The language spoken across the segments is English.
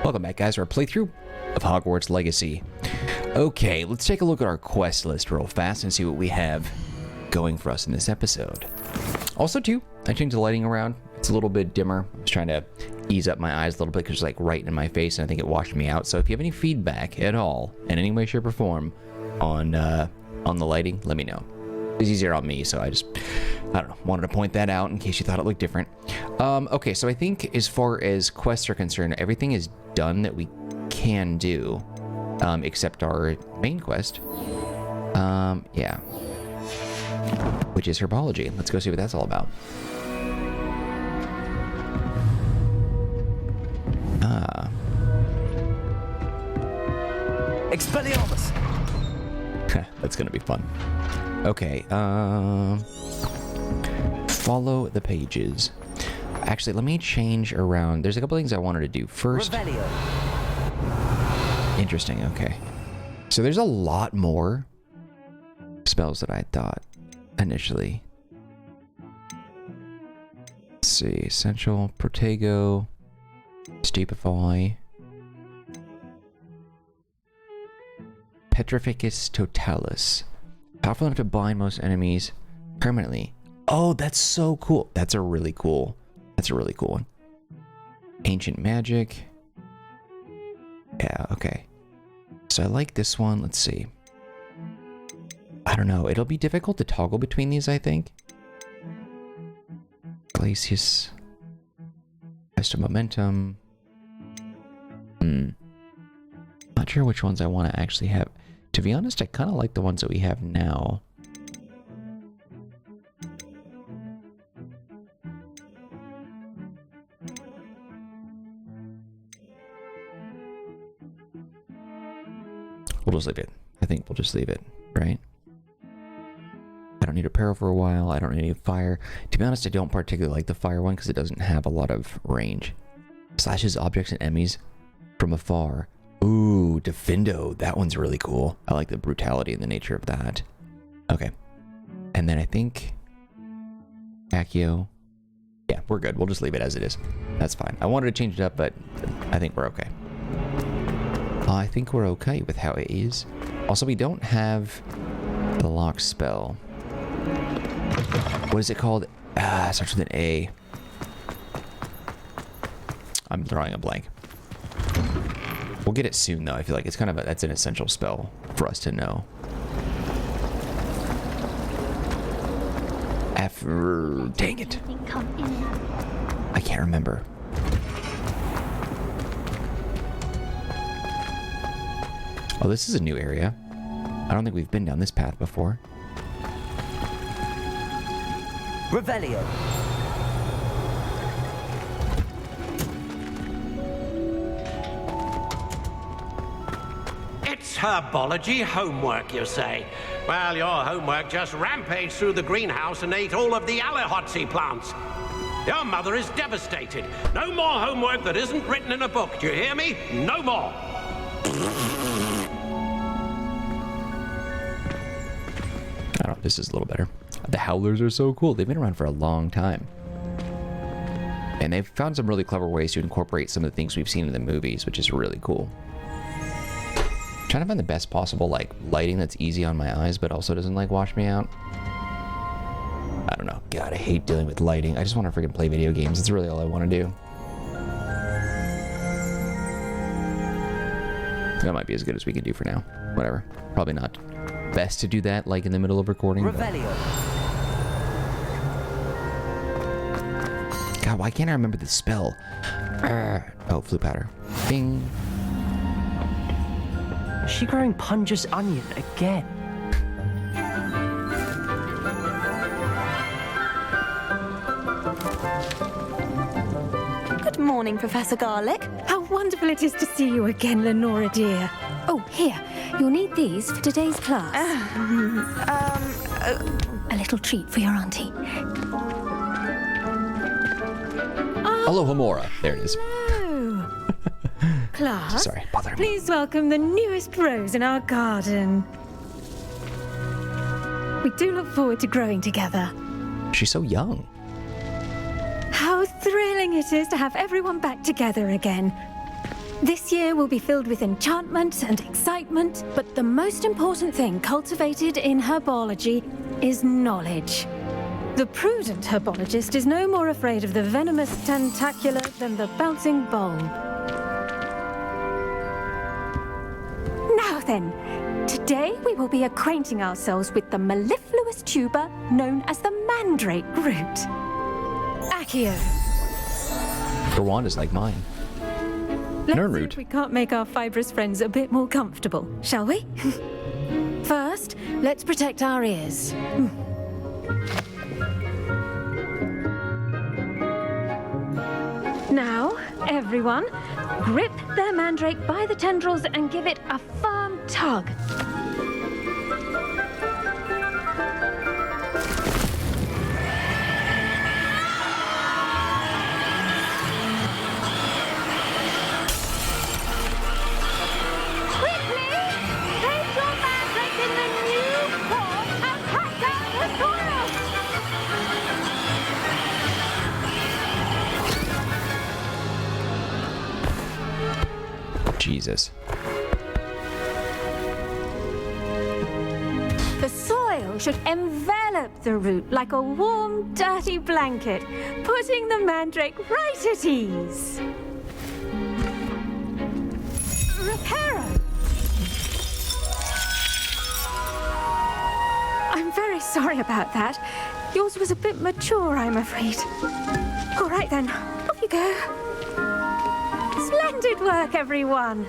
Welcome back, guys, to our playthrough of Hogwarts Legacy. Okay, let's take a look at our quest list real fast and see what we have going for us in this episode. Also, too, I changed the lighting around. It's a little bit dimmer. I was trying to ease up my eyes a little bit because it's like right in my face, and I think it washed me out. So if you have any feedback at all, in any way, shape, or form, on the lighting, let me know. It's easier on me, so I don't know, wanted to point that out in case you thought it looked different. Okay, so I think as far as quests are concerned, everything is done that we can do, except our main quest. Yeah. Which is herbology. Let's go see what that's all about. Expelliarmus! That's gonna be fun. Okay, follow the pages. Actually, let me change around. There's a couple things I wanted to do first. Revelio. Interesting, okay. So there's a lot more spells that I thought initially. Let's see, Essential, Protego, Stupefy, Petrificus Totalis. Powerful enough to bind most enemies permanently. Oh, that's so cool. That's a really cool one. Ancient Magic. Yeah, okay. So I like this one. Let's see. I don't know. It'll be difficult to toggle between these, I think. Glacius. Extra Momentum. Not sure which ones I want to actually have. To be honest, I kind of like the ones that we have now. We'll just leave it. I think we'll just leave it, right? I don't need a peril for a while. I don't need any fire. To be honest, I don't particularly like the fire one because it doesn't have a lot of range. Slashes objects and enemies from afar. Ooh, Defendo. That one's really cool. I like the brutality and the nature of that. Okay. And then I think Accio. Yeah, we're good. We'll just leave it as it is. That's fine. I wanted to change it up, but I think we're okay. I think we're okay with how it is. Also, we don't have the lock spell. What is it called? It starts with an A. I'm drawing a blank. We'll get it soon, though. I feel like it's kind of that's an essential spell for us to know. Dang it. I can't remember. Oh, this is a new area. I don't think we've been down this path before. Revelio. It's herbology homework, you say? Well, your homework just rampaged through the greenhouse and ate all of the Alihotzi plants. Your mother is devastated. No more homework that isn't written in a book. Do you hear me? No more. I don't know, this is a little better. The Howlers are so cool. They've been around for a long time. And they've found some really clever ways to incorporate some of the things we've seen in the movies, which is really cool. Trying to find the best possible, like, lighting that's easy on my eyes, but also doesn't, like, wash me out. I don't know. God, I hate dealing with lighting. I just want to freaking play video games. That's really all I want to do. That might be as good as we can do for now. Whatever. Probably not best to do that, like, in the middle of recording. Revelio. God, why can't I remember the spell? Oh, Flue Powder. Bing. Is she growing Punger's onion again? Good morning, Professor Garlick. How wonderful it is to see you again, Lenora dear. Oh, here. You'll need these for today's class. A little treat for your auntie. Hello, Homora. There it is. Oh. Class, Sorry, bothering me. please welcome the newest rose in our garden. We do look forward to growing together. She's so young. How thrilling it is to have everyone back together again. This year will be filled with enchantment and excitement, but the most important thing cultivated in herbology is knowledge. The prudent herbologist is no more afraid of the venomous tentacula than the bouncing bulb. Now then, today we will be acquainting ourselves with the mellifluous tuber known as the mandrake root. Accio. Your wand is like mine. Let's Nern see root. if we can't make our fibrous friends a bit more comfortable, shall we? First, let's protect our ears. Now, everyone, grip their mandrake by the tendrils and give it a firm tug. Quickly, place your mandrake in the new pot and pack down the soil. Jesus. The soil should envelop the root like a warm, dirty blanket, putting the mandrake right at ease. Reparo! I'm very sorry about that. Yours was a bit mature, I'm afraid. All right then, off you go. Splendid work, everyone.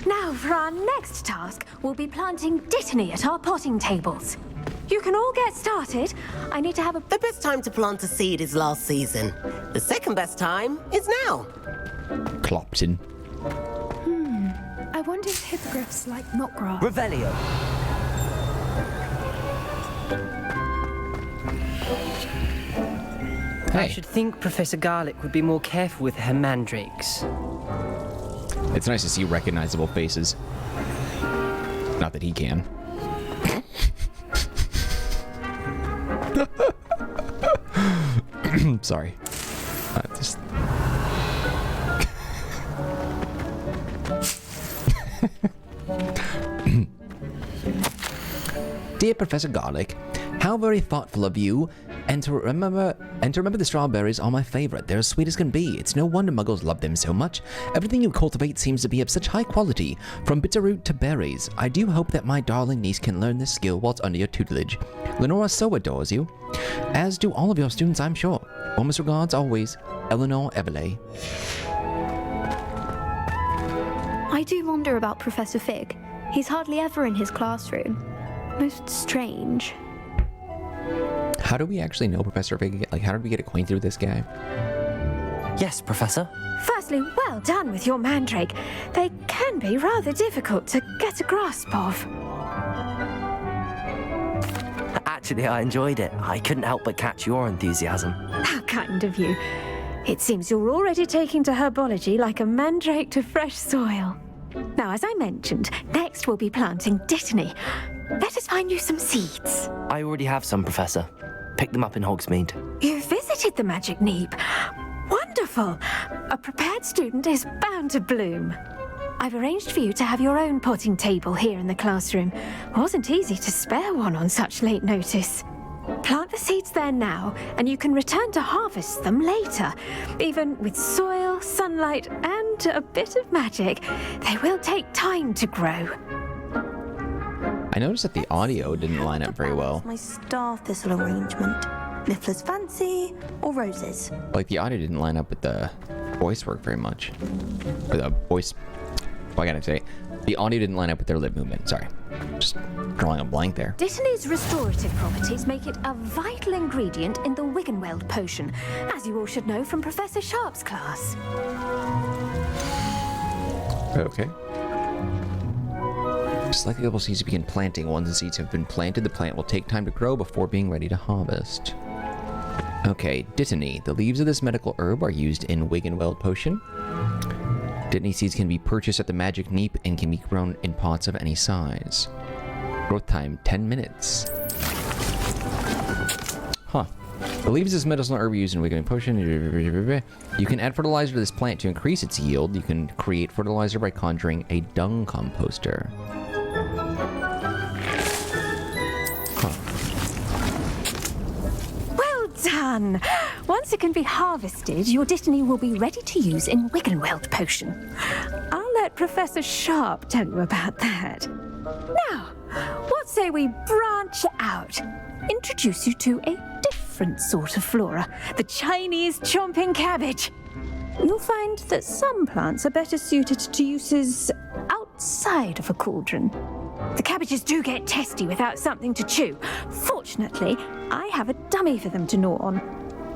Now, for our next task, we'll be planting dittany at our potting tables. You can all get started. I need to have a... The best time to plant a seed is last season. The second best time is now. Clopton. I wonder if hippogriffs like knotgrass. Revelio. I Hey, should think Professor Garlick would be more careful with her mandrakes. it's nice to see recognizable faces. Not that he can. Sorry. Just... Dear Professor Garlick, how very thoughtful of you, and to remember the strawberries are my favorite. They're as sweet as can be. It's no wonder muggles love them so much. Everything you cultivate seems to be of such high quality, from bitterroot to berries. I do hope that my darling niece can learn this skill whilst under your tutelage. Lenora so adores you, as do all of your students, I'm sure. Warmest regards always, Eleanor Everley. I do wonder about Professor Fig. He's hardly ever in his classroom. Most strange. How do we actually know Professor Fig? Like, how did we get acquainted with this guy? Yes, Professor. Firstly, well done with your mandrake. They can be rather difficult to get a grasp of. Actually, I enjoyed it. I couldn't help but catch your enthusiasm. How kind of you. It seems you're already taking to herbology like a mandrake to fresh soil. Now, as I mentioned, next we'll be planting dittany. Let us find you some seeds. I already have some, Professor. Picked them up in Hogsmeade. You visited the Magic Neep. Wonderful. A prepared student is bound to bloom. I've arranged for you to have your own potting table here in the classroom. Wasn't easy to spare one on such late notice. Plant the seeds there now, and you can return to harvest them later. Even with soil, sunlight, and a bit of magic, they will take time to grow. I noticed that the audio didn't line up very well. My star thistle arrangement. Niffler's Fancy or Roses? Like, the audio didn't line up with the voice work very much. Or the voice... What I gotta say? The audio didn't line up with their lip movement. Sorry. Just drawing a blank there. Dittany's restorative properties make it a vital ingredient in the Wiggenweld potion, as you all should know from Professor Sharp's class. Okay. Select the seeds to begin planting. Once the seeds have been planted, the plant will take time to grow before being ready to harvest. Okay, dittany. The leaves of this medical herb are used in Wiggenweld potion. Dittany seeds can be purchased at the Magic Neep and can be grown in pots of any size. Growth time, 10 minutes. Huh. The leaves of this medicinal herb used in wiggling potion. You can add fertilizer to this plant to increase its yield. You can create fertilizer by conjuring a dung composter. Well done! Once it can be harvested, your destiny will be ready to use in Wiggenweld potion. I'll let Professor Sharp tell you about that. Now, what say we branch out? Introduce you to a different sort of flora, the Chinese chomping cabbage. You'll find that some plants are better suited to uses outside of a cauldron. The cabbages do get testy without something to chew. Fortunately, I have a dummy for them to gnaw on.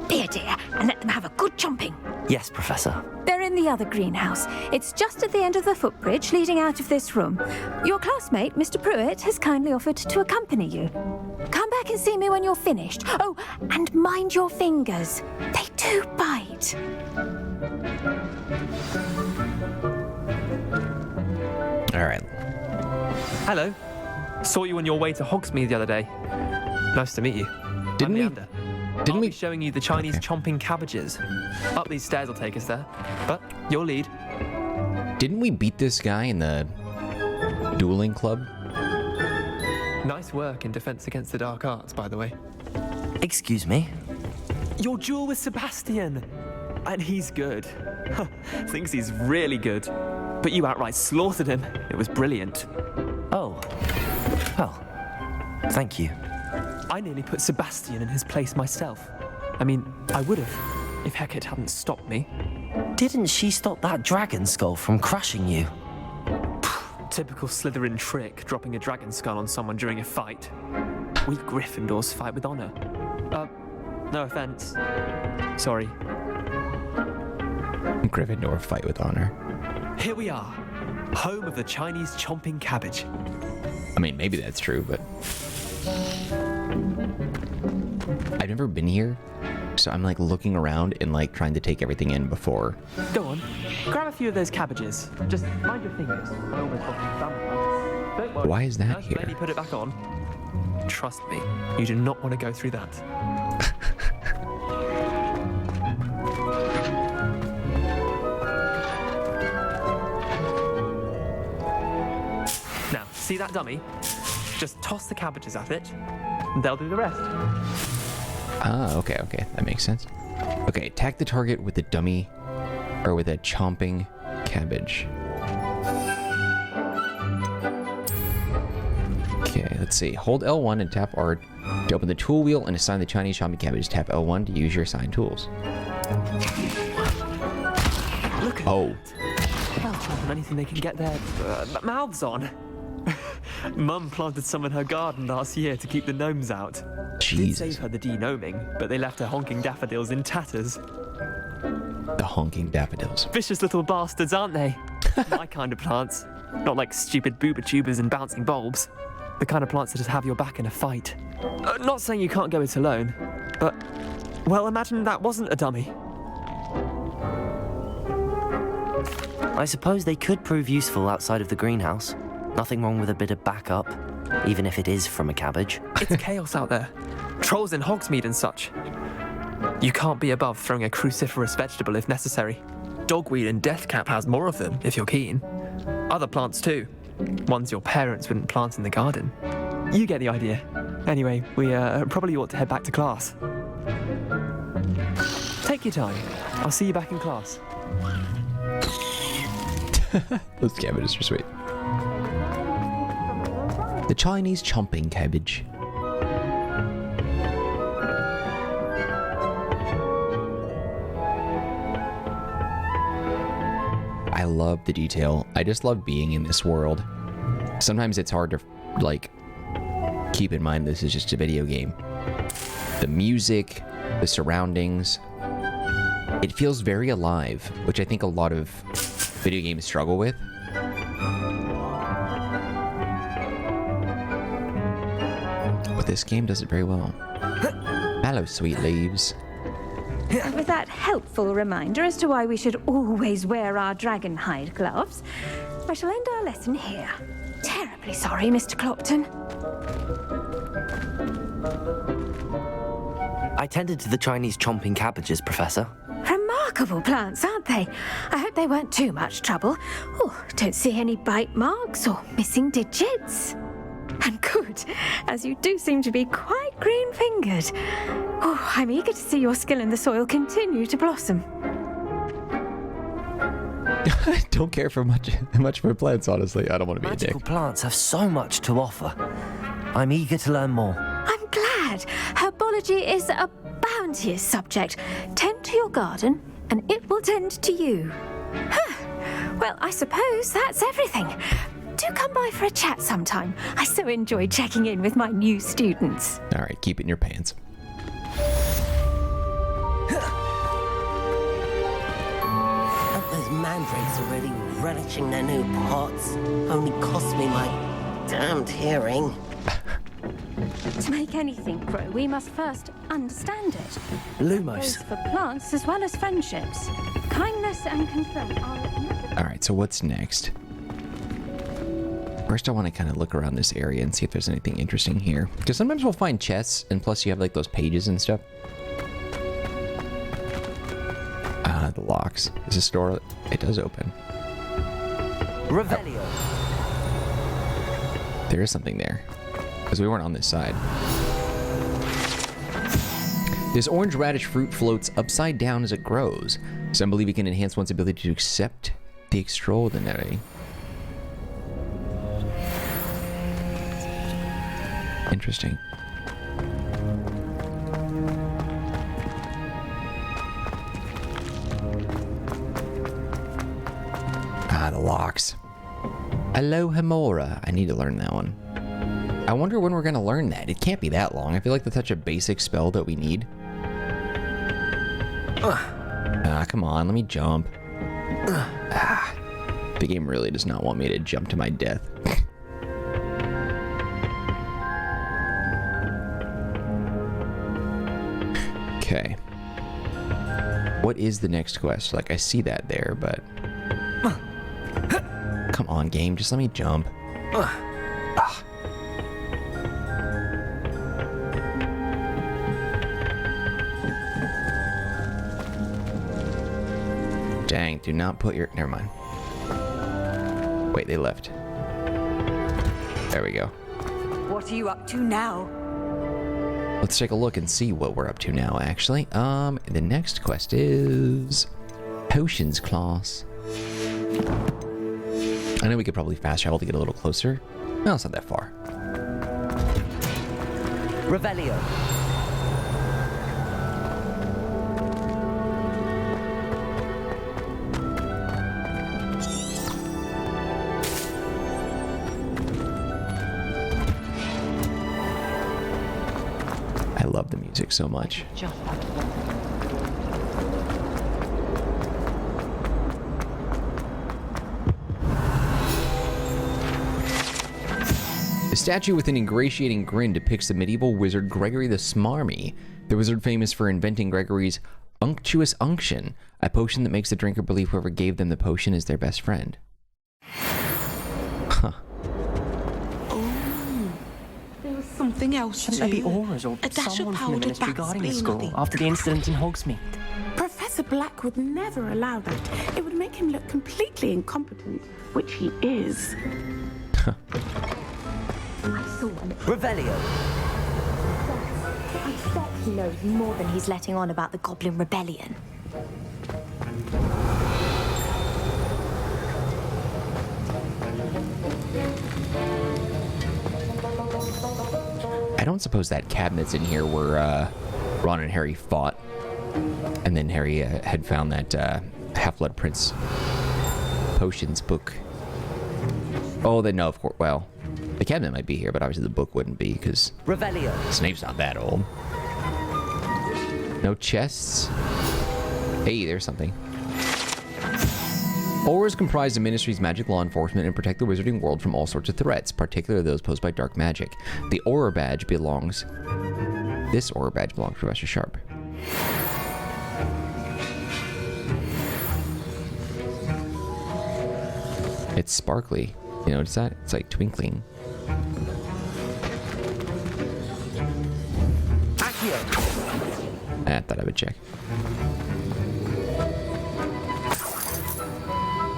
Be a dear and let them have a good chomping. Yes, Professor. They're in the other greenhouse. It's just at the end of the footbridge leading out of this room. Your classmate, Mr. Pruitt, has kindly offered to accompany you. Come back and see me when you're finished. Oh, and mind your fingers. They do bite. All right. Hello. Saw you on your way to Hogsmeade the other day. Nice to meet you. I'll be showing you the Chinese chomping cabbages. Up these stairs will take us there. But your lead. Didn't we beat this guy in the dueling club? Nice work in Defense Against the Dark Arts, by the way. Excuse me? Your duel with Sebastian. And he's good. Thinks he's really good. But you outright slaughtered him. It was brilliant. Oh. Well, thank you. I nearly put Sebastian in his place myself. I mean, I would have, if Hecate hadn't stopped me. Didn't she stop that dragon skull from crushing you? Typical Slytherin trick, dropping a dragon skull on someone during a fight. We Gryffindors fight with honor. No offense. Sorry. Gryffindor fight with honor. Here we are, home of the Chinese chomping cabbage. I mean, maybe that's true, but I've never been here, so I'm like looking around and like trying to take everything in before. Go on, grab a few of those cabbages. Just mind your fingers. I almost got some thumbprints. Don't worry. Why is that Nurse here? Lady put it back on. Trust me, you do not want to go through that. Now, see that dummy? Just toss the cabbages at it, and they'll do the rest. Ah, okay, that makes sense. Okay, attack the target with the dummy, or with a chomping cabbage. Okay, let's see. Hold L1 and tap R to open the tool wheel and assign the Chinese chomping cabbage. Tap L1 to use your assigned tools. Look at Oh. They'll chomp on anything they can get their mouths on. Mum planted some in her garden last year to keep the gnomes out. Did Jesus. save her the de-gnoming, but they left her honking daffodils in tatters. The honking daffodils. Vicious little bastards, aren't they? My kind of plants. Not like stupid booba tubers and bouncing bulbs. The kind of plants that just have your back in a fight. Not saying you can't go it alone, but, well, imagine that wasn't a dummy. I suppose they could prove useful outside of the greenhouse. Nothing wrong with a bit of backup, even if it is from a cabbage. It's chaos out there. Trolls in Hogsmeade and such. You can't be above throwing a cruciferous vegetable if necessary. Dogweed and deathcap has more of them, if you're keen. Other plants too. Ones your parents wouldn't plant in the garden. You get the idea. Anyway, we probably ought to head back to class. Take your time. I'll see you back in class. Those cabbages are sweet. The Chinese chomping cabbage. I love the detail. I just love being in this world. Sometimes it's hard to, like, keep in mind this is just a video game. The music, the surroundings, it feels very alive, which I think a lot of video games struggle with. But this game does it very well. Hello, sweet leaves. And with that helpful reminder as to why we should always wear our dragon hide gloves, I shall end our lesson here. Terribly sorry, Mr. Clopton. I tended to the Chinese chomping cabbages, Professor. Remarkable plants, aren't they? I hope they weren't too much trouble. Oh, don't see any bite marks or missing digits. And good, as you do seem to be quite green-fingered. Oh, I'm eager to see your skill in the soil continue to blossom. I don't care for much for plants, honestly. I don't want to be a dick. Magical plants have so much to offer. I'm eager to learn more. I'm glad. Herbology is a bounteous subject. Tend to your garden, and it will tend to you. Well, I suppose that's everything. Do come by for a chat sometime. I so enjoy checking in with my new students. All right, keep it in your pants. Those mandrakes are really relishing their new pots. Only cost me my damned hearing. To make anything grow, we must first understand it. Lumos. Goes for plants as well as friendships. Kindness and concern are... All right, so what's next? First, I want to kind of look around this area and see if there's anything interesting here. Because sometimes we'll find chests, and plus you have like those pages and stuff. The locks. Is this door? It does open. Revelio. There is something there. Because we weren't on this side. This orange radish fruit floats upside down as it grows. Some believe it can enhance one's ability to accept the extraordinary. Interesting. The locks. Alohomora. I need to learn that one. I wonder when we're going to learn that. It can't be that long. I feel like that's such a basic spell that we need. Come on. Let me jump. The game really does not want me to jump to my death. Okay. What is the next quest? Like, I see that there, but... Come on, game. Just let me jump. Dang, do not put your... Never mind. Wait, they left. There we go. What are you up to now? Let's take a look and see what we're up to now, actually. The next quest is... Potions class. I know we could probably fast travel to get a little closer. No, it's not that far. Revelio. I love the music so much. The statue with an ingratiating grin depicts the medieval wizard Gregory the Smarmy, the wizard famous for inventing Gregory's unctuous unction, a potion that makes the drinker believe whoever gave them the potion is their best friend. Huh. Oh, there was something else Shouldn't there be auras or a dash someone of from the powdered ministry bats guarding the being school nothing. after the incident in Hogsmeade? Professor Black would never allow that. It would make him look completely incompetent, which he is. I saw one. Revelio. I bet he knows more than he's letting on about the Goblin Rebellion. I don't suppose that cabinet's in here where Ron and Harry fought, and then Harry had found that Half-Blood Prince potions book. Oh, then no, of course. Well, the cabinet might be here, but obviously the book wouldn't be because Revelio. Snape's not that old. No chests. Hey, there's something. Auras comprise the Ministry's magic law enforcement and protect the wizarding world from all sorts of threats, particularly those posed by dark magic. The Aura Badge belongs... This Aura Badge belongs to Professor Sharp. It's sparkly. You notice that? It's like twinkling. Accio. thought I would check.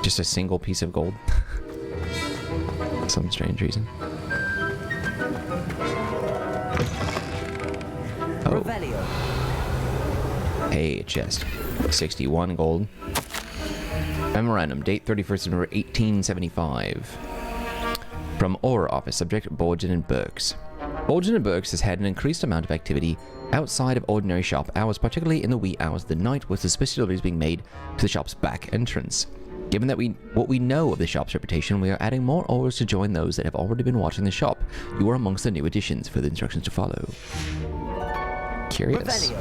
Just a single piece of gold. Some strange reason. Oh. Hey, chest. 61 gold. Memorandum, date 31st November 1875. From Aura Office, subject Bolgen and Burks. Bolgen and Burks has had an increased amount of activity outside of ordinary shop hours, particularly in the wee hours of the night, with suspicious deliveries being made to the shop's back entrance. Given that what we know of the shop's reputation, we are adding more orders to join those that have already been watching the shop. You are amongst the new additions. Further instructions to follow. Curious.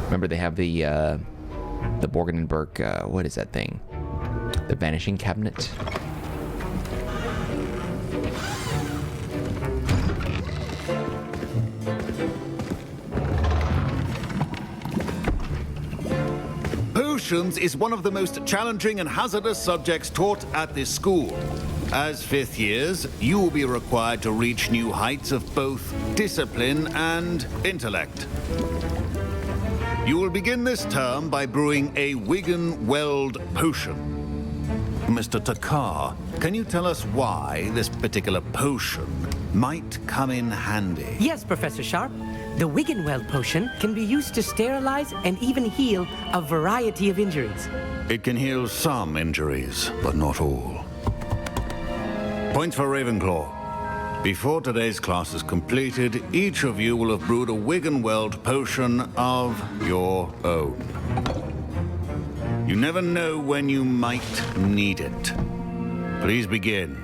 Remember, they have the Borgen and Burke, what is that thing? The Vanishing Cabinet? Potions is one of the most challenging and hazardous subjects taught at this school. As 5th years, you will be required to reach new heights of both discipline and intellect. You will begin this term by brewing a Wigan-Weld potion. Mr. Takar, can you tell us why this particular potion might come in handy? Yes, Professor Sharp. The Wigan-Weld potion can be used to sterilize and even heal a variety of injuries. It can heal some injuries, but not all. Points for Ravenclaw. Before today's class is completed, each of you will have brewed a Wigan-Weld potion of your own. You never know when you might need it. Please begin.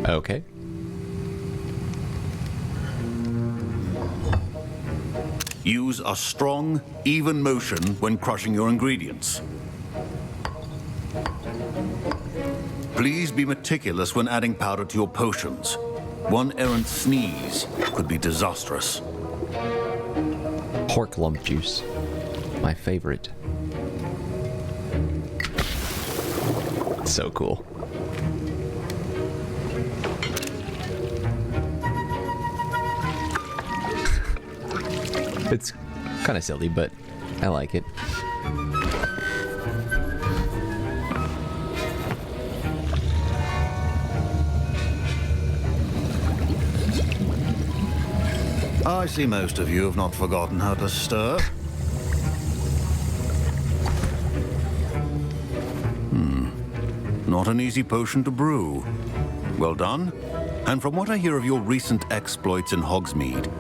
Okay. Use a strong, even motion when crushing your ingredients. Please be meticulous when adding powder to your potions. One errant sneeze could be disastrous. Pork lump juice. My favorite. So cool. It's kind of silly, but I like it. I see most of you have not forgotten how to stir. Not an easy potion to brew. Well done. And from what I hear of your recent exploits in Hogsmeade,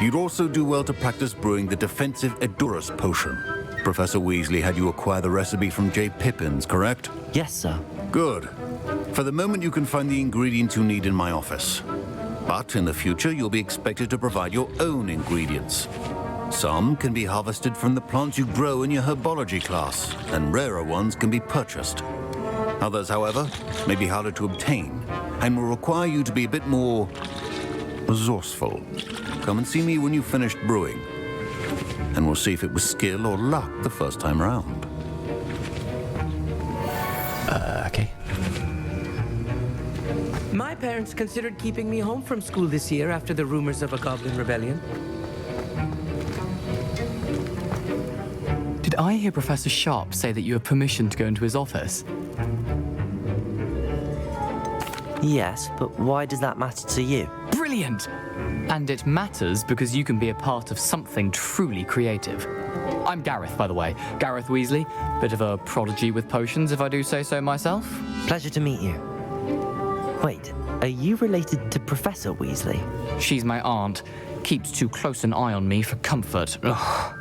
you'd also do well to practice brewing the defensive Edurus potion. Professor Weasley had you acquire the recipe from J. Pippins, correct? Yes, sir. Good. For the moment, you can find the ingredients you need in my office. But in the future, you'll be expected to provide your own ingredients. Some can be harvested from the plants you grow in your herbology class, and rarer ones can be purchased. Others, however, may be harder to obtain, and will require you to be a bit more resourceful. Come and see me when you've finished brewing, and we'll see if it was skill or luck the first time round. Okay. My parents considered keeping me home from school this year after the rumors of a goblin rebellion. Did I hear Professor Sharp say that you have permission to go into his office? Yes, but why does that matter to you? Brilliant! And it matters because you can be a part of something truly creative. I'm Gareth, by the way. Gareth Weasley. Bit of a prodigy with potions, if I do say so myself. Pleasure to meet you. Wait, are you related to Professor Weasley? She's my aunt. Keeps too close an eye on me for comfort. Ugh.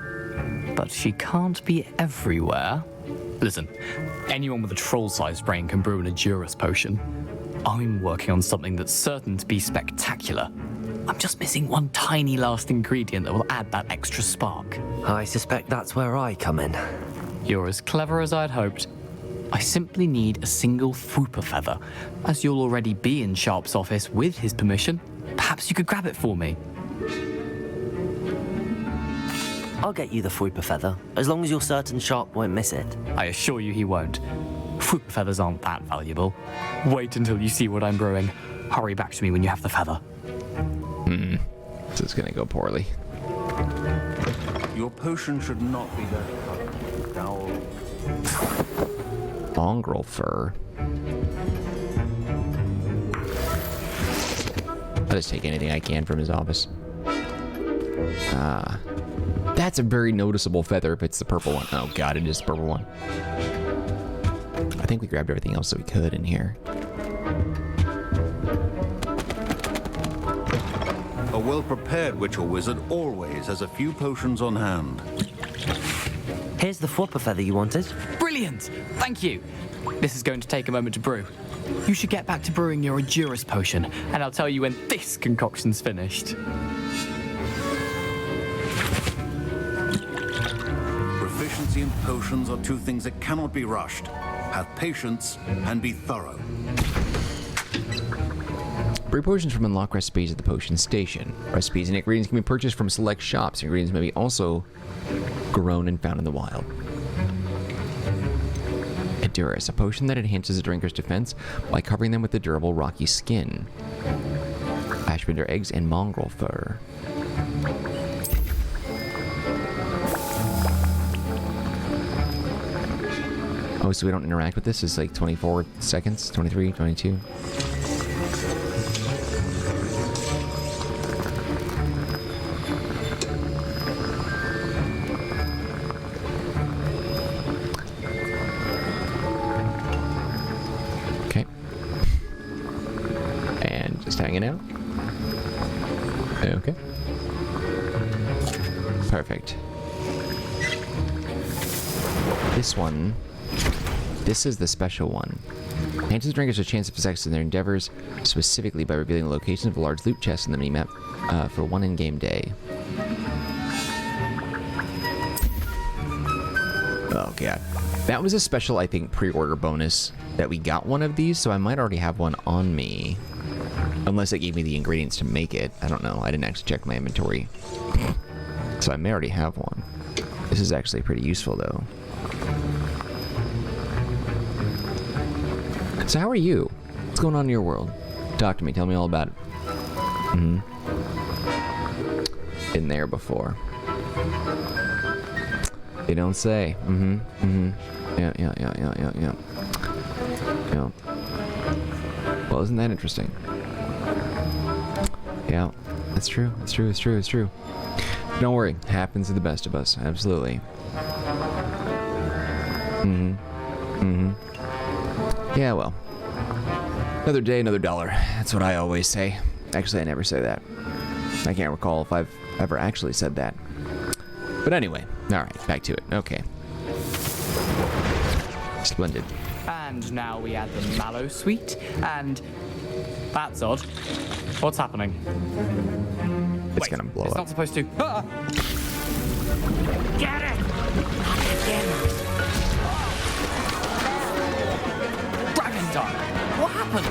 But she can't be everywhere. Listen, anyone with a troll-sized brain can brew an Edurus potion. I'm working on something that's certain to be spectacular. I'm just missing one tiny last ingredient that will add that extra spark. I suspect that's where I come in. You're as clever as I'd hoped. I simply need a single Fwooper feather. As you'll already be in Sharp's office with his permission, perhaps you could grab it for me. I'll get you the Fwooper feather, as long as you're certain Sharp won't miss it. I assure you he won't. Fwooper feathers aren't that valuable. Wait until you see what I'm brewing. Hurry back to me when you have the feather. This is gonna go poorly. Your potion should not be that color. Now, Mongrel fur. I'll just take anything I can from his office. Ah. That's a very noticeable feather if it's the purple one. Oh god, it is the purple one. I think we grabbed everything else that we could in here. a well-prepared witch or wizard always has a few potions on hand. Here's the Fwopper feather you wanted. Brilliant! Thank you. This is going to take a moment to brew. You should get back to brewing your Endurus potion, and I'll tell you when this concoction's finished. Proficiency and potions are two things that cannot be rushed. Have patience and be thorough. Brew potions from unlock recipes at the potion station. Recipes and ingredients can be purchased from select shops. Ingredients may be also grown and found in the wild. Endurus, a potion that enhances a drinker's defense by covering them with a durable rocky skin. Ashwinder eggs and mongrel fur. Oh, so we don't interact with this? It's like 24 seconds, 23, 22. Okay. And just hanging out. Okay. Perfect. This is the special one. Enhances drinkers a chance of success in their endeavors, specifically by revealing the location of a large loot chest in the minimap for one in-game day. Oh god. That was a special, I think, pre-order bonus that we got one of these, so I might already have one on me. Unless it gave me the ingredients to make it. I don't know. I didn't actually check my inventory. So I may already have one. This is actually pretty useful, though. So how are you? What's going on in your world? Talk to me. Tell me all about it. Been there before. They don't say. Yeah. Yeah. Well, isn't that interesting? Yeah. That's true. It's true. Don't worry. Happens to the best of us. Absolutely. Yeah, well. Another day, another dollar. That's what I always say. Actually, I never say that. I can't recall if I've ever actually said that. But anyway, alright, back to it. Okay. Splendid. And now we add the mallow sweet, and... That's odd. What's happening? It's gonna blow it's up. Not supposed to. Ah! Get it! Dragon Dog! What happened?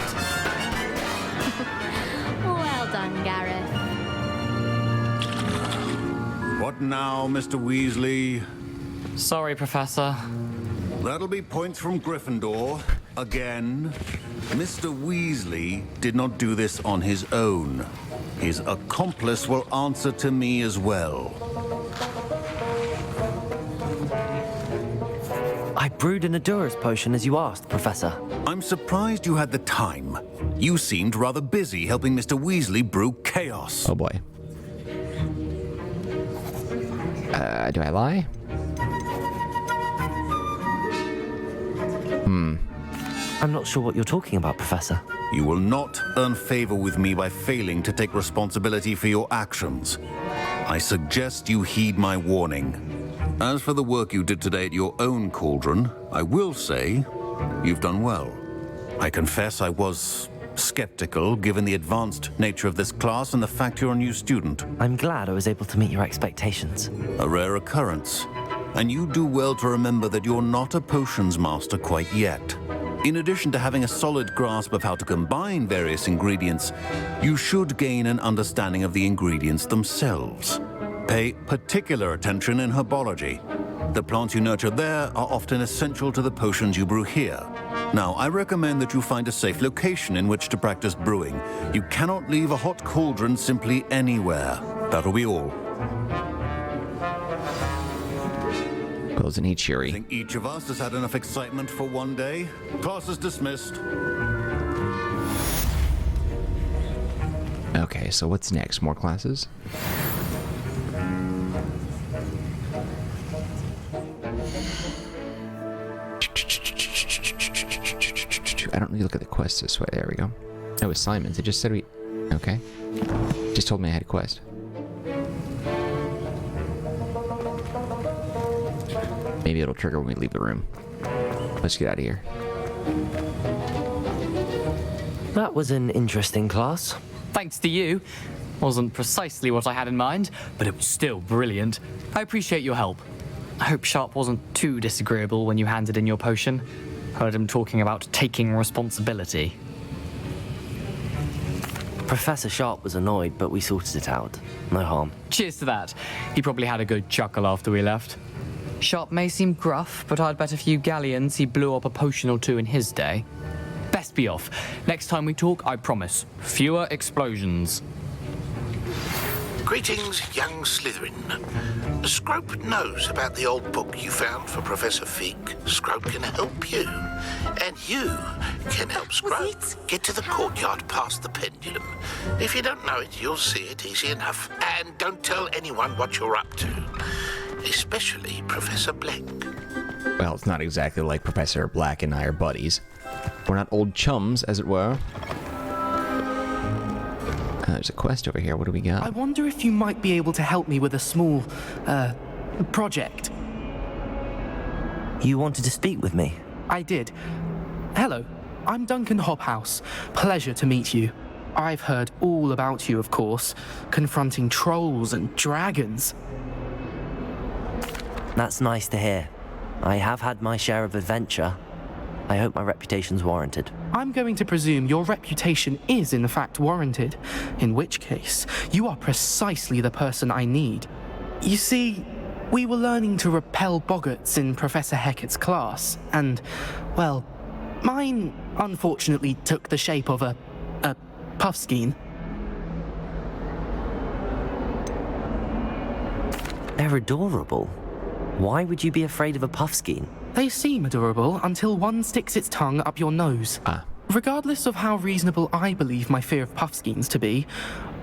Well done, Gareth. What now, Mr. Weasley? Sorry, Professor. That'll be points from Gryffindor. Again. Mr. Weasley did not do this on his own. His accomplice will answer to me as well. I brewed an Endurus potion as you asked, Professor. I'm surprised you had the time. You seemed rather busy helping Mr. Weasley brew chaos. Oh boy. Do I lie? I'm not sure what you're talking about, Professor. You will not earn favor with me by failing to take responsibility for your actions. I suggest you heed my warning. As for the work you did today at your own cauldron, I will say you've done well. I confess I was skeptical given the advanced nature of this class and the fact you're a new student. I'm glad I was able to meet your expectations. A rare occurrence. And you do well to remember that you're not a potions master quite yet. In addition to having a solid grasp of how to combine various ingredients, you should gain an understanding of the ingredients themselves. Pay particular attention in herbology. The plants you nurture there are often essential to the potions you brew here. Now, I recommend that you find a safe location in which to practice brewing. You cannot leave a hot cauldron simply anywhere. That'll be all. Wasn't he cheery? I think each of us has had enough excitement for one day. Class is dismissed. Okay, so what's next? More classes? I don't need to look at the quest this way. There we go. Oh, assignments. It just said we... Okay. Just told me I had a quest. Maybe it'll trigger when we leave the room. Let's get out of here. That was an interesting class. Thanks to you. Wasn't precisely what I had in mind, but it was still brilliant. I appreciate your help. I hope Sharp wasn't too disagreeable when you handed in your potion. Heard him talking about taking responsibility. Professor Sharp was annoyed, but we sorted it out. No harm. Cheers to that. He probably had a good chuckle after we left. Sharp may seem gruff, but I'd bet a few galleons he blew up a potion or two in his day. Best be off. Next time we talk, I promise. Fewer explosions. Greetings, young Slytherin. Scrope knows about the old book you found for Professor Fig. Scrope can help you. And you can help Scrope get to the courtyard past the pendulum. If you don't know it, you'll see it easy enough. And don't tell anyone what you're up to. Especially Professor Blank. Well, it's not exactly like Professor Black and I are buddies. We're not old chums, as it were. There's a quest over here. What do we got? I wonder if you might be able to help me with a small, project. You wanted to speak with me? I did. Hello, I'm Duncan Hobhouse. Pleasure to meet you. I've heard all about you, of course, confronting trolls and dragons. That's nice to hear. I have had my share of adventure. I hope my reputation's warranted. I'm going to presume your reputation is in fact warranted, in which case, you are precisely the person I need. You see, we were learning to repel boggarts in Professor Hecat's class, and, well, mine unfortunately took the shape of a puffskein. They're adorable. Why would you be afraid of a puffskein? They seem adorable until one sticks its tongue up your nose. Regardless of how reasonable I believe my fear of puffskeins to be,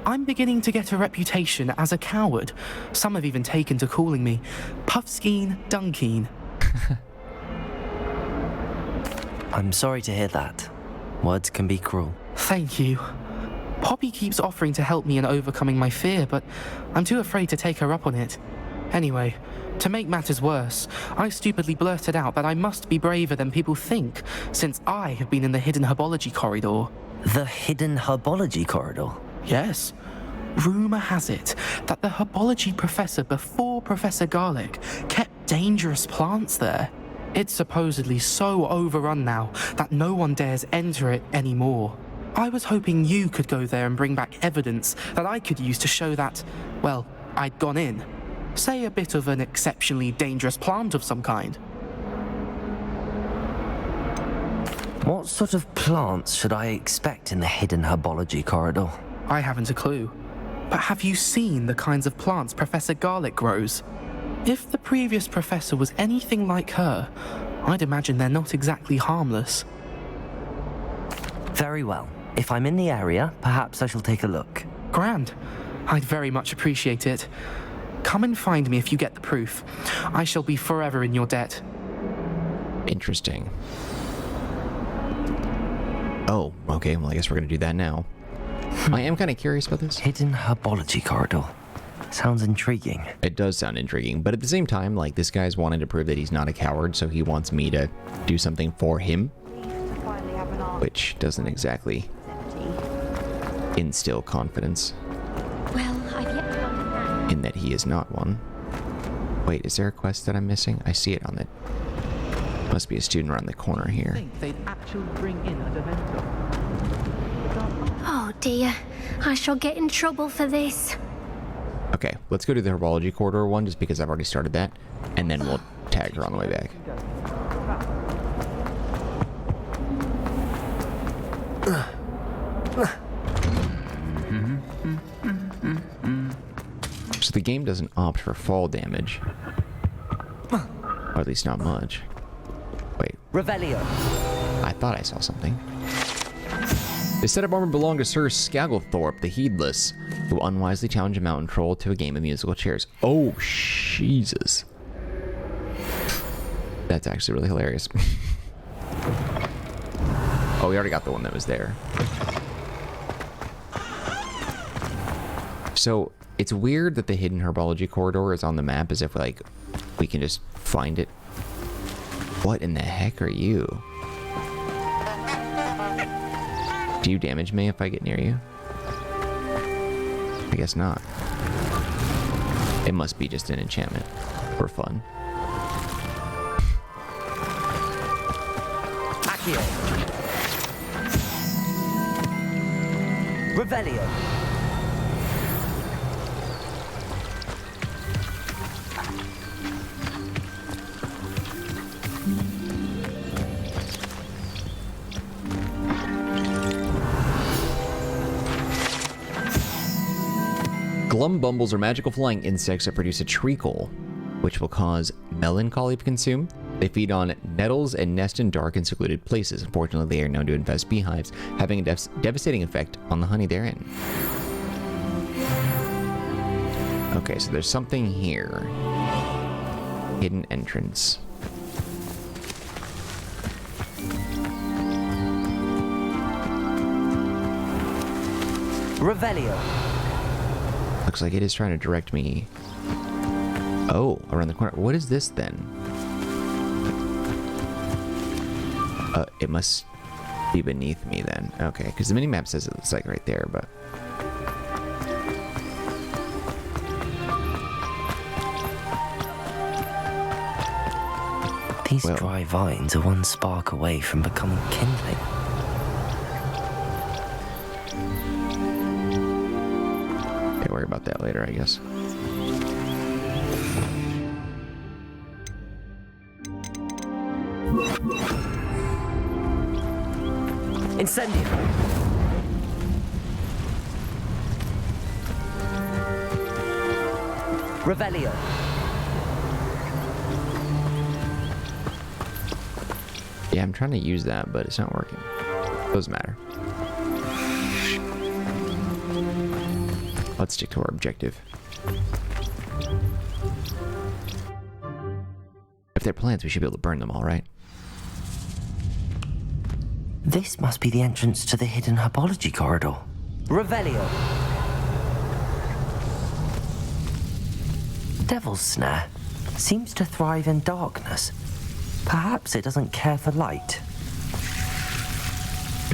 I'm beginning to get a reputation as a coward. Some have even taken to calling me Puffskein Dunkeen. I'm sorry to hear that. Words can be cruel. Thank you. Poppy keeps offering to help me in overcoming my fear, but I'm too afraid to take her up on it. Anyway, to make matters worse, I stupidly blurted out that I must be braver than people think, since I have been in the hidden herbology corridor. The hidden herbology corridor? Yes. Rumour has it that the herbology professor before Professor Garlic kept dangerous plants there. It's supposedly so overrun now that no one dares enter it anymore. I was hoping you could go there and bring back evidence that I could use to show that, well, I'd gone in. Say a bit of an exceptionally dangerous plant of some kind. What sort of plants should I expect in the hidden herbology corridor? I haven't a clue. But have you seen the kinds of plants Professor Garlic grows? If the previous professor was anything like her, I'd imagine they're not exactly harmless. Very well. If I'm in the area, perhaps I shall take a look. Grand. I'd very much appreciate it. Come and find me if you get the proof. I shall be forever in your debt. Interesting. Oh, okay, well I guess we're gonna do that now. I am kind of curious about this. Hidden herbology corridor. Sounds intriguing. It does sound intriguing, but at the same time, like, this guy's wanting to prove that he's not a coward, so he wants me to do something for him. Which doesn't exactly instill confidence. Well, I've yet to understand. In that he is not one. Wait, is there a quest that I'm missing? I see it on the... Must be a student around the corner here. I think they'd actually bring in a Dementor. Oh dear, I shall get in trouble for this. Okay, let's go to the herbology corridor one, just because I've already started that, and then we'll tag her on the way back. So the game doesn't opt for fall damage. Or at least not much. Wait. Revelio. I thought I saw something. This set of armor belonged to Sir Skagglethorpe the Heedless, who unwisely challenged a mountain troll to a game of musical chairs. Oh, Jesus. That's actually really hilarious. Oh, we already got the one that was there. So, it's weird that the hidden herbology corridor is on the map as if, like, we can just find it. What in the heck are you? Do you damage me if I get near you? I guess not. It must be just an enchantment for fun. Accio. Revelio. Glumbumbles are magical flying insects that produce a treacle, which will cause melancholy to consume. They feed on nettles and nest in dark and secluded places. Unfortunately, they are known to infest beehives, having a devastating effect on the honey therein. Okay, so there's something here. Hidden entrance. Revelio. Looks like it is trying to direct me. Oh, around the corner. What is this then? It must be beneath me then. Okay, because the minimap says it's like right there, but... These dry vines are one spark away from becoming kindling. Okay, worry about that later, I guess. Incendio. Revelio. Yeah, I'm trying to use that, but it's not working. Doesn't matter. Let's stick to our objective. If they're plants, we should be able to burn them all, right? This must be the entrance to the hidden herbology corridor. Revelio. Devil's Snare seems to thrive in darkness. Perhaps it doesn't care for light.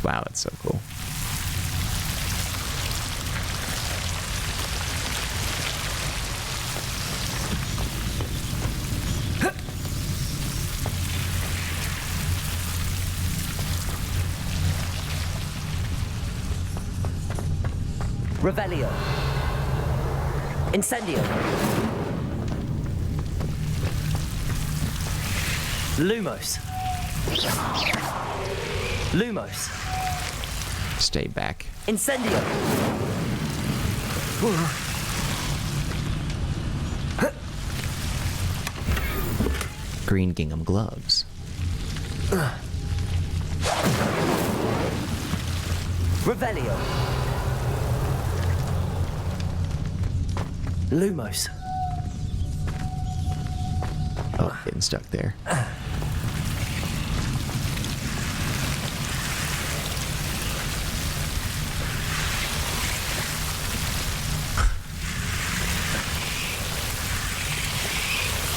Wow, that's so cool. Revelio. Incendio. Lumos. Lumos. Stay back. Incendio. Green gingham gloves. Revelio. Lumos. Oh, getting stuck there.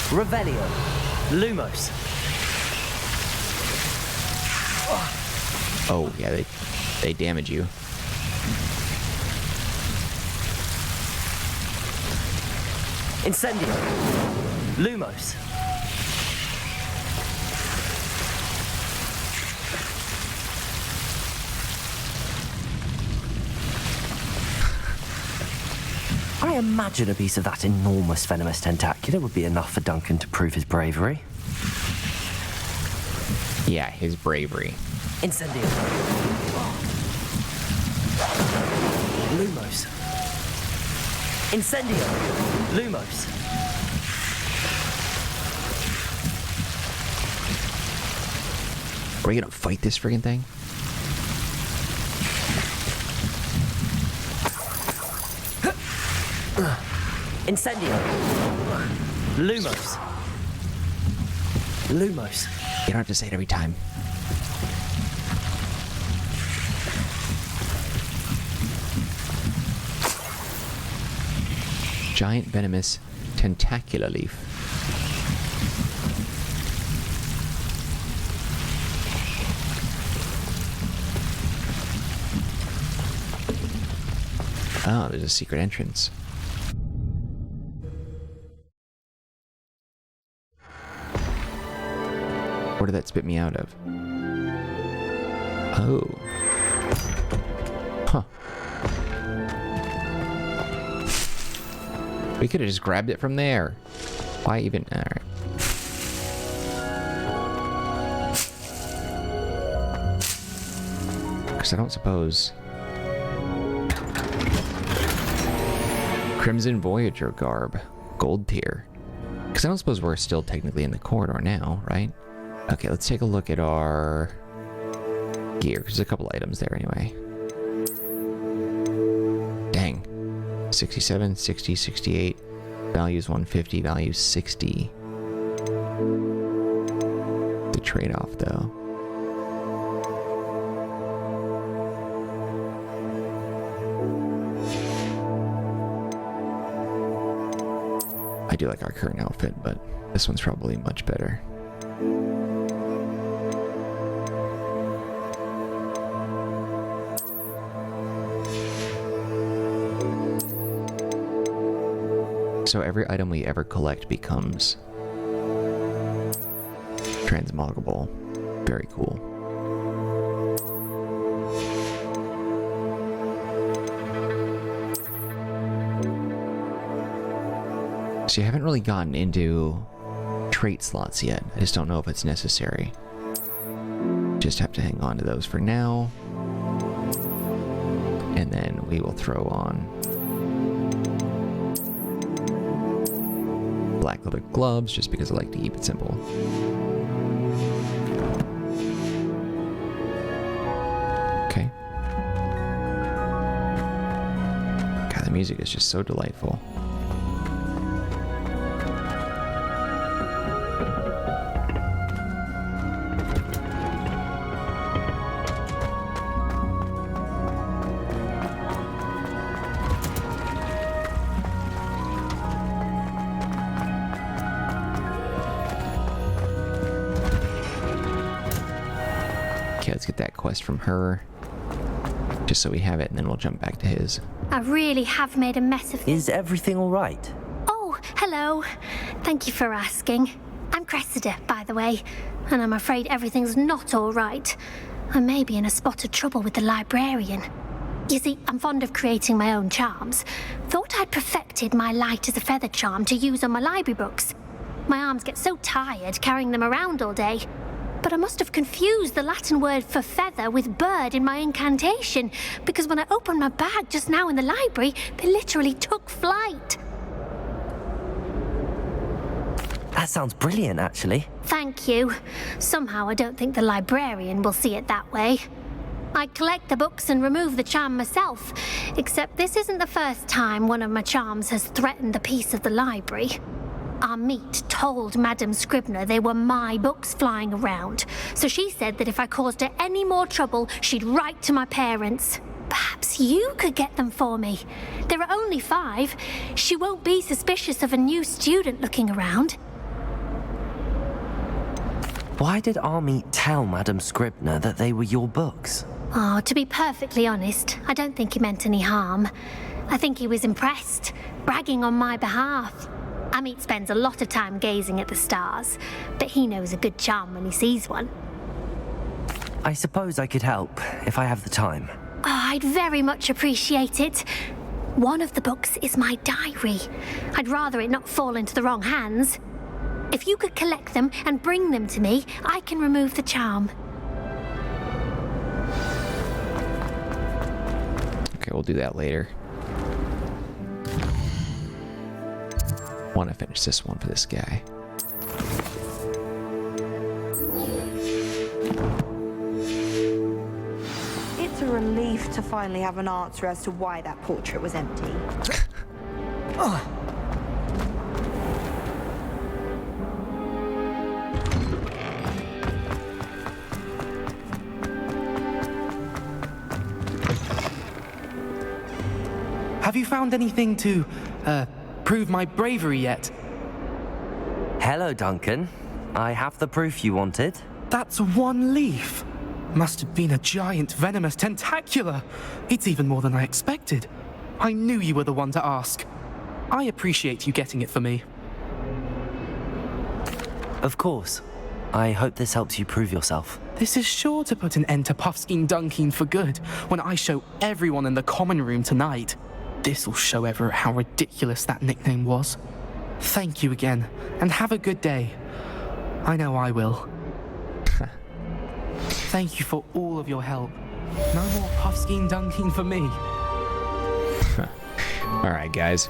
Revelio. Lumos. Oh, yeah, they damage you. Incendio. Lumos. I imagine a piece of that enormous venomous tentacular would be enough for Duncan to prove his bravery. Yeah, his bravery. Incendio. Lumos. Incendio. Lumos. Are we gonna fight this friggin' thing? Incendio. Lumos. Lumos. You don't have to say it every time. Giant venomous tentacular leaf. Oh, there's a secret entrance. Where did that spit me out of? Oh. Huh. We could have just grabbed it from there. Why even? Alright. Because I don't suppose... Crimson Voyager garb. Gold tier. Because I don't suppose we're still technically in the corridor now, right? Okay, let's take a look at our gear. There's a couple items there anyway. Dang. 67, 60, 68. Values 150, values 60. The trade-off, though. I do like our current outfit, but this one's probably much better. So every item we ever collect becomes transmoggable. Very cool. So you haven't really gotten into trait slots yet. I just don't know if it's necessary. Just have to hang on to those for now. And then we will throw on black leather gloves, just because I like to keep it simple. Okay. God, the music is just so delightful. Let's get that quest from her, just so we have it, and then we'll jump back to his. I really have made a mess of Is everything all right? Oh, hello. Thank you for asking. I'm Cressida, by the way, and I'm afraid everything's not all right. I may be in a spot of trouble with the librarian. You see, I'm fond of creating my own charms. Thought I'd perfected my light as a feather charm to use on my library books. My arms get so tired carrying them around all day. But I must have confused the Latin word for feather with bird in my incantation, because when I opened my bag just now in the library, they literally took flight. That sounds brilliant, actually. Thank you. Somehow I don't think the librarian will see it that way. I collect the books and remove the charm myself, except this isn't the first time one of my charms has threatened the peace of the library. Our meet told Madame Scribner they were my books flying around, so she said that if I caused her any more trouble, she'd write to my parents. Perhaps you could get them for me. There are only 5. She won't be suspicious of a new student looking around. Why did our meet tell Madame Scribner that they were your books? Oh, to be perfectly honest, I don't think he meant any harm. I think he was impressed, bragging on my behalf. Amit spends a lot of time gazing at the stars, but he knows a good charm when he sees one. I suppose I could help, if I have the time. Oh, I'd very much appreciate it. One of the books is my diary. I'd rather it not fall into the wrong hands. If you could collect them and bring them to me, I can remove the charm. we'll do that later. Want to finish this one for this guy. It's a relief to finally have an answer as to why that portrait was empty. Have you found anything to, prove my bravery yet? Hello, Duncan. I have the proof you wanted. That's one leaf. Must have been a giant venomous tentacula. It's even more than I expected. I knew you were the one to ask. I appreciate you getting it for me. Of course. I hope this helps you prove yourself. This is sure to put an end to Puffskein Dunkin for good when I show everyone in the common room tonight. This'll show Everett how ridiculous that nickname was. Thank you again, and have a good day. I know I will. Thank you for all of your help. No more Puffskein Dunkin for me. Alright, guys.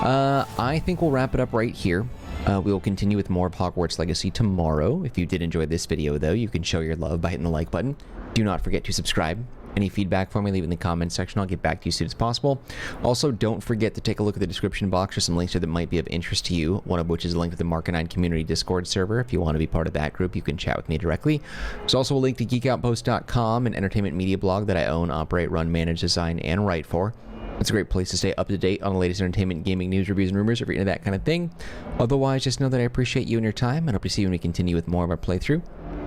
I think we'll wrap it up right here. We will continue with more of Hogwarts Legacy tomorrow. If you did enjoy this video, though, you can show your love by hitting the like button. Do not forget to subscribe. Any feedback for me, leave it in the comments section. I'll get back to you as soon as possible. Also, don't forget to take a look at the description box for some links here that might be of interest to you, one of which is a link to the Marcanine community Discord server. If you want to be part of that group, you can chat with me directly. There's also a link to geekoutpost.com, an entertainment media blog that I own, operate, run, manage, design, and write for. It's a great place to stay up to date on the latest entertainment, gaming, news, reviews, and rumors if you're into that kind of thing. Otherwise, just know that I appreciate you and your time, and hope to see you when we continue with more of our playthrough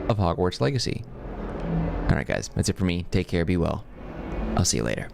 of Hogwarts Legacy. Alright guys, that's it for me. Take care, be well. I'll see you later.